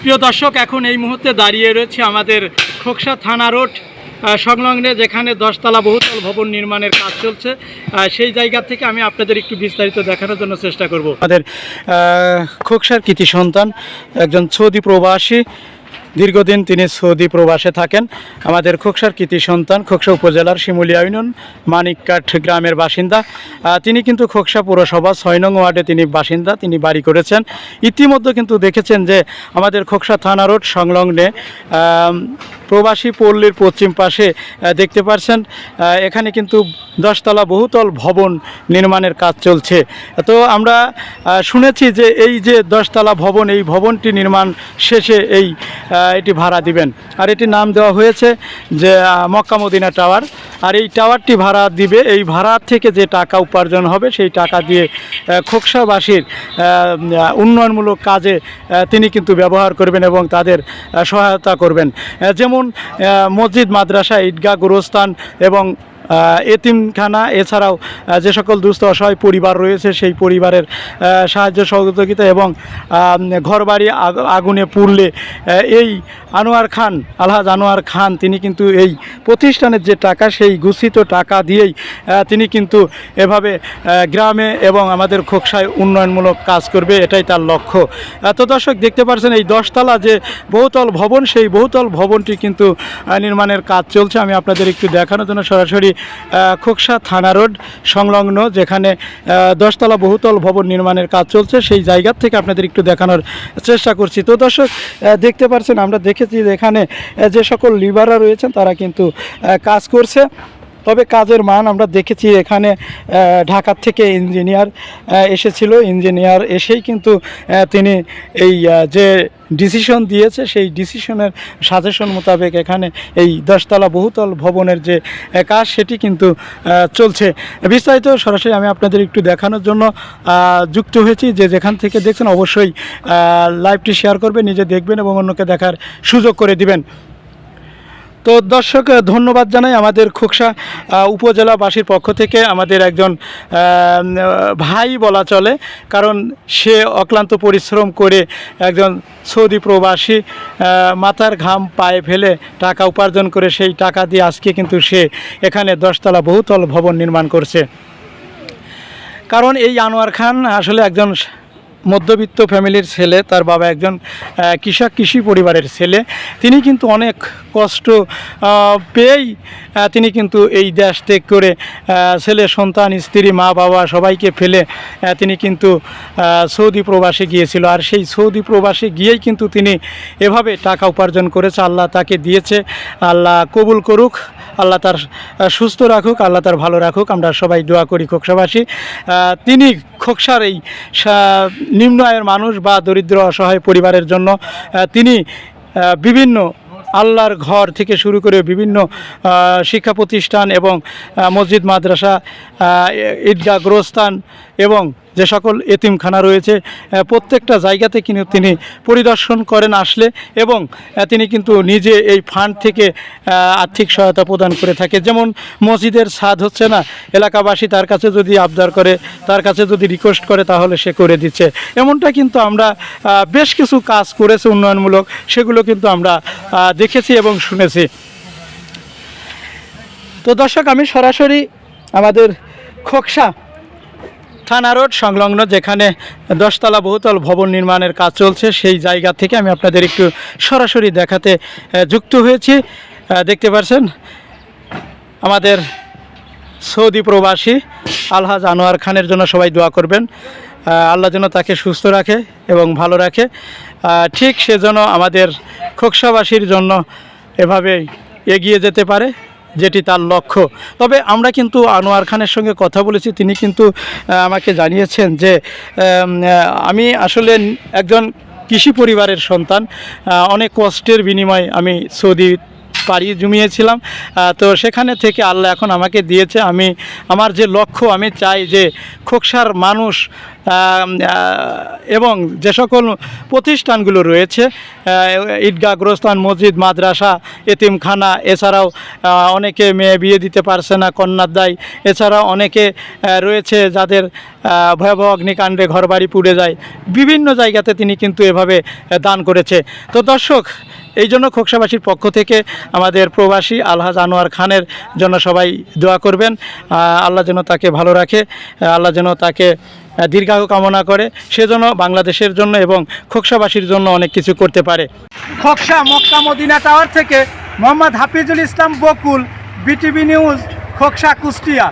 প্রিয় দর্শক, এখন এই মুহূর্তে দাঁড়িয়ে রয়েছে আমাদের খোকসা থানা রোড সংলগ্নে, যেখানে 10তলা বহুতল ভবন নির্মাণের কাজ চলছে। সেই জায়গা থেকে আমি আপনাদের একটু বিস্তারিত দেখানোর জন্য চেষ্টা করব। আমাদের খোকসার কৃতি সন্তান, একজন সৌদি প্রবাসী, দীর্ঘদিন তিনি সৌদি প্রবাসে থাকেন। আমাদের খোকসার কৃতি সন্তান, খোকসা উপজেলার শিমুলিয়া ইউনিয়ন মানিককাঠ গ্রামের বাসিন্দা। তিনি কিন্তু খোকসা পৌরসভা 6 নং ওয়ার্ডে তিনি বাসিন্দা, তিনি বাড়ি করেছেন। ইতিমধ্যে কিন্তু দেখেছেন যে আমাদের খোকসা থানা রোড সংলগ্নে প্রবাসী পল্লীর পশ্চিম পাশে দেখতে পাচ্ছেন, এখানে কিন্তু 10তলা বহুতল ভবন নির্মাণের কাজ চলছে। তো আমরা শুনেছি যে এই যে 10তলা ভবন, এই ভবনটি নির্মাণ শেষে এটি ভাড়া দিবেন, আর এটির নাম দেওয়া হয়েছে যে মক্কা মদিনা টাওয়ার। আর এই টাওয়ারটি ভাড়া দিবে, এই ভাড়া থেকে যে টাকা উপার্জন হবে সেই টাকা দিয়ে খোকসাবাসীর উন্নয়নমূলক কাজে তিনি কিন্তু ব্যবহার করবেন এবং তাদের সহায়তা করবেন। যেমন মসজিদ, মাদ্রাসা, ঈদগাহ, গোরস্থান এবং এতিমখানা, এছাড়াও যে সকল দুস্থ অসহায় পরিবার রয়েছে সেই পরিবারের সাহায্য সহযোগিতা এবং ঘরবাড়ি আগুনে পুড়লে এই আনোয়ার খান, আলহাজ আনোয়ার খান, তিনি কিন্তু এই প্রতিষ্ঠানের যে টাকা, সেই গুছিত টাকা দিয়েই তিনি কিন্তু এভাবে গ্রামে এবং আমাদের খোকসায় উন্নয়নমূলক কাজ করবে, এটাই তার লক্ষ্য। তো দর্শক, দেখতে পাচ্ছেন এই 10তলা যে বহুতল ভবন, সেই বহুতল ভবনটি কিন্তু নির্মাণের কাজ চলছে। আমি আপনাদের একটু দেখানোর জন্য সরাসরি খোকসা থানা রোড সংলগ্ন, যেখানে 10তলা বহুতল ভবন নির্মাণের কাজ চলছে, সেই জায়গা থেকে আপনাদের একটু দেখানোর চেষ্টা করছি। তো দর্শক, দেখতে পাচ্ছেন, আমরা দেখেছি যে এখানে যে সকল লিবাররা রয়েছেন তারা কিন্তু কাজ করছে। তবে কাজের মান আমরা দেখেছি, এখানে ঢাকার থেকে ইঞ্জিনিয়ার এসেছিল, ইঞ্জিনিয়ার এসেই কিন্তু তিনি এই যে ডিসিশন দিয়েছে, সেই ডিসিশনের সাজেশন মোতাবেক এখানে এই 10তলা বহুতল ভবনের যে কাজ সেটি কিন্তু চলছে। বিস্তারিত সরাসরি আমি আপনাদের একটু দেখানোর জন্য যুক্ত হয়েছি। যে যেখান থেকে দেখছেন অবশ্যই লাইভটি শেয়ার করবেন, নিজে দেখবেন এবং অন্যকে দেখার সুযোগ করে দিবেন। তো দর্শক, ধন্যবাদ জানাই আমাদের খোকসা উপজেলাবাসীর পক্ষ থেকে। আমাদের একজন ভাই বলা চলে, কারণ সে অক্লান্ত পরিশ্রম করে, একজন সৌদি প্রবাসী, মাথার ঘাম পায়ে ফেলে টাকা উপার্জন করে সেই টাকা দিয়ে আজকে কিন্তু সে এখানে 10তলা বহুতল ভবন নির্মাণ করছে। কারণ এই আনোয়ার খান আসলে একজন মধ্যবিত্ত ফ্যামিলির ছেলে, তার বাবা একজন কৃষি পরিবারের ছেলে। তিনি কিন্তু অনেক কষ্ট পেয়েই তিনি কিন্তু এই দেশ ত্যাগ করে ছেলে, সন্তান, স্ত্রী, মা, বাবা সবাইকে ফেলে তিনি কিন্তু সৌদি প্রবাসে গিয়েছিল। আর সেই সৌদি প্রবাসে গিয়েই কিন্তু তিনি এভাবে টাকা উপার্জন করেছে। আল্লাহ তাকে দিয়েছে, আল্লাহ কবুল করুক, আল্লাহ তার সুস্থ রাখুক, আল্লাহ তার ভালো রাখুক, আমরা সবাই দোয়া করি খোকসাবাসী। তিনি খোকসার এই নিম্ন আয়ের মানুষ বা দরিদ্র অসহায় পরিবারের জন্য তিনি বিভিন্ন আল্লাহর ঘর থেকে শুরু করে বিভিন্ন শিক্ষা প্রতিষ্ঠান এবং মসজিদ, মাদ্রাসা, ঈদগাহ, গোরস্থান এবং যে সকল এতিমখানা রয়েছে প্রত্যেকটা জায়গাতে কিন্তু তিনি পরিদর্শন করেন আসলে, এবং তিনি কিন্তু নিজে এই ফান্ড থেকে আর্থিক সহায়তা প্রদান করে থাকে। যেমন মসজিদের ছাদ হচ্ছে না, এলাকাবাসী তার কাছে যদি আবদার করে, তার কাছে যদি রিকোয়েস্ট করে, তাহলে সে করে দিচ্ছে। এমনটা কিন্তু আমরা বেশ কিছু কাজ করেছে উন্নয়নমূলক, সেগুলো কিন্তু আমরা দেখেছি এবং শুনেছি। তো দর্শক, আমি সরাসরি আমাদের খোকসা থানা রোড সংলগ্ন, যেখানে 10তলা বহুতল ভবন নির্মাণের কাজ চলছে, সেই জায়গা থেকে আমি আপনাদের একটু সরাসরি দেখাতে যুক্ত হয়েছি। দেখতে পাচ্ছেন আমাদের সৌদি প্রবাসী আলহাজ আনোয়ার খানের জন্য সবাই দোয়া করবেন, আল্লাহ যেন তাকে সুস্থ রাখে এবং ভালো রাখে। ঠিক সে যেন আমাদের খোকসাবাসীর জন্য এভাবে এগিয়ে যেতে পারে, যেটি তার লক্ষ্য। তবে আমরা কিন্তু আনোয়ার খানের সঙ্গে কথা বলেছি, তিনি কিন্তু আমাকে জানিয়েছেন যে আমি আসলে একজন কৃষি পরিবারের সন্তান, অনেক কষ্টের বিনিময়ে আমি সৌদি পাড়ি জমিয়েছিলাম। তো সেখানে থেকে আল্লাহ এখন আমাকে দিয়েছে। আমার যে লক্ষ্য, আমি চাই যে খোকসার মানুষ এবং যে সকল প্রতিষ্ঠানগুলো রয়েছে ঈদগাহ, গোরস্থান, মসজিদ, মাদ্রাসা, এতিমখানা, এছাড়াও অনেকে মেয়ে বিয়ে দিতে পারছে না, কন্যার দায়, এছাড়াও অনেকে রয়েছে যাদের ভয়াবহ অগ্নিকাণ্ডে ঘরবাড়ি পুড়ে যায়, বিভিন্ন জায়গাতে তিনি কিন্তু এভাবে দান করেছে। তো দর্শক, এই জন্য খোকসাবাসীর পক্ষ থেকে আমাদের প্রবাসী আলহাজ আনোয়ার খানের জন্য সবাই দোয়া করবেন। আল্লাহ যেন তাকে ভালো রাখে, আল্লাহ যেন তাকে দীর্ঘায়ু কামনা করে, সেজন্য বাংলাদেশের জন্য এবং খোকসাবাসীর জন্য অনেক কিছু করতে পারে। খোকসা মক্কা মদিনা টাওয়ার থেকে মোহাম্মদ হাফিজুল ইসলাম বকুল, বিটিভি নিউজ, খোকসা, কুষ্টিয়া।